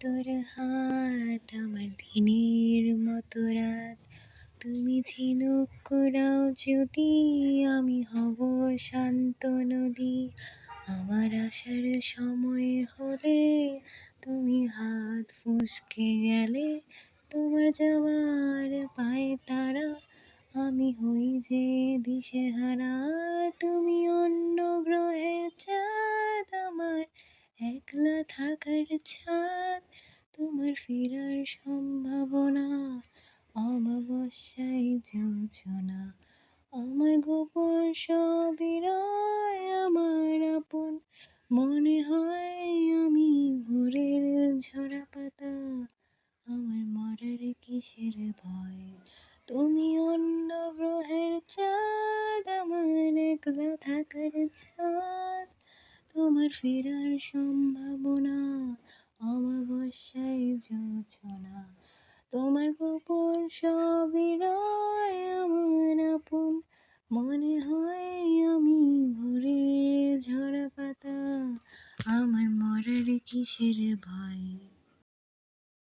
তোর হাত আমার দিনের মতো রাত। তুমি ঝিনুক কুড়াও যদি, আমি হব শান্ত নদী। আমার আসার সময় হলে তুমি হাত ফসকে গেলে, তোমার যাওয়ার পায় তারা, আমি হই যে দিশেহারা। তুমি অন্য গ্রহের চাঁদ, আমার একলা থাকার ছাদ। তোমার ফেরার সম্ভাবনা অমাবস্যায় যোজনা। আমার গোপন সবই রয় আমার আপন, মনে হয় আমি ভোরের ঝরা পাতা। আমার মরার কিসের ভয়, তুমি অন্য গ্রহের চাঁদ, আমার একলা থাকার ছাদ। তোমার ফেরার সম্ভাবনা অমাবস্যায় যোজনা। তোমার গোপন সবই রয় আমার আপন, মনে হয় আমি ভোরের ঝরা পাতা। আমার মরার কিসের ভয়।